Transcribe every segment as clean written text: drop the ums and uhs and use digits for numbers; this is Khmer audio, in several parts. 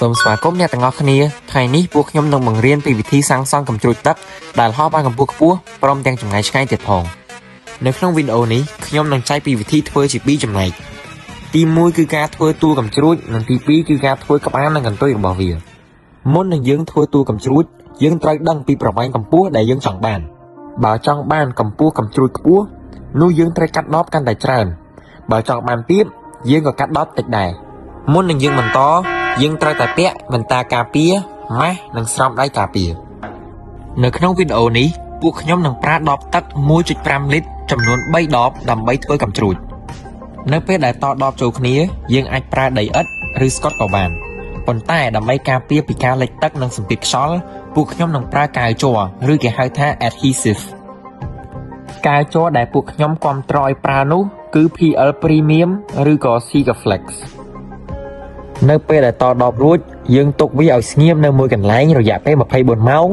សូមស្វាគមន៍អ្នកទាំងអស់គ្នាថ្ងៃនេះពួកខ្ញុំនឹងបង្រៀនពីវិធីសាងសង់កំជ្រួចទឹកដែលហោះបានកម្ពស់ខ្ពស់ព្រមទាំងចម្ងាយឆ្ងាយទៀតផងនៅក្នុងវីដេអូនេះខ្ញុំនឹងចែកពីវិធីធ្វើជា2ចំណែកទី1គឺការធ្វើតួកំជ្រួចនិងទី2គឺការធ្វើក្បាលនិងកន្ទុយរបស់វាមុននឹងយើងធ្វើតួកំជ្រួចយើងត្រូវដឹងពីប្រវែងកម្ពស់ដែលយើងចង់បានបើចង់បានកម្ពស់កំជ្រួចខ្ពស់នោះយើងត្រូវកាត់ដបកាន់តែច្រើនបើចង់បានទាបយើងក៏កាត់ដបតិចដែរមុននឹងយើងបន្តយើងត្រូវតែពាក់វ៉ែនតាការពារម៉ាស់និងស្រោមដៃការពារនៅក្នុងវីដេអូនេះពួកខ្ញុំនឹងប្រើដបទឹក 1.5 លីត្រចំនួន3ដបដើម្បីធ្វើកំជ្រួចនៅពេលដែលតដបចូលគ្នាយើងអាចប្រើដីឥដ្ឋឬស្កុតក៏បានប៉ុន្តែដើម្បីការពារពីការលិចទឹកនិងសម្ពាធខ្យល់ពួកខ្ញុំនឹងប្រើកាវជ័រឬគេហៅថា adhesive កាវជ័រដែលពួកខ្ញុំគាំទ្រឲ្យប្រើនោះគឺ PL Premium ឬក៏ Sikaflex នៅពេលដែលតដបរួចយើងទុកវាឲ្យស្ងៀមនៅមួយកន្លែងរយៈពេល24ម៉ោង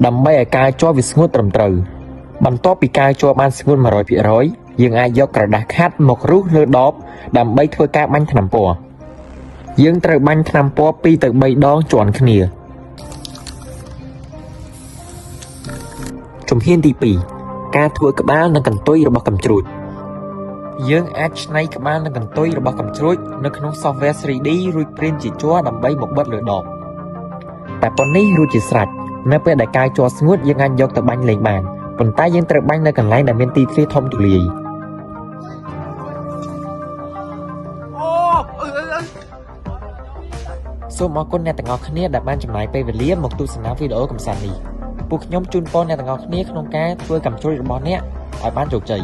ដើម្បីឲ្យកាវជ័រវាស្ងួតត្រឹមត្រូវបន្ទាប់ពីកាវជ័របានស្ងួត 100% យើងអាចយកក្រដាសខាត់មករុះលើដបដើម្បីធ្វើការបាញ់ថ្នាំពណ៌យើងត្រូវបាញ់ថ្នាំពណ៌ 2 ទៅ 3 ដងជាន់គ្នាជំហានទី 2 ការធ្វើក្បាលនិងកន្ទុយរបស់កំជ្រួចយើងអាចច្នៃក្បាលនិងកន្ទុយរបស់កំជ្រួចនៅក្នុង software 3D រួចព្រីនជាជ័រដើម្បីមកបិទលើដបតែប៉ុណ្នេះរួចជាស្រេចនៅពេលដែលកាវជ័រស្ងួតយើងអាចយកទៅបាញ់លេងបានប៉ុន្តែយើងត្រូវបាញ់នៅកន្លែងដែលមានទីធ្លាធំទូលាយសូមអរគុណអ្នកទាំងអស់គ្នាដែលបានចំណាយពេលវេលាមកទស្សនាវីដេអូកម្សាន្តនេះពួកខ្ញុំជូនពរអ្នកទាំងអស់គ្នាក្នុងការធ្វើកំជ្រួចរបស់អ្នកឲ្យបានជោគជ័យ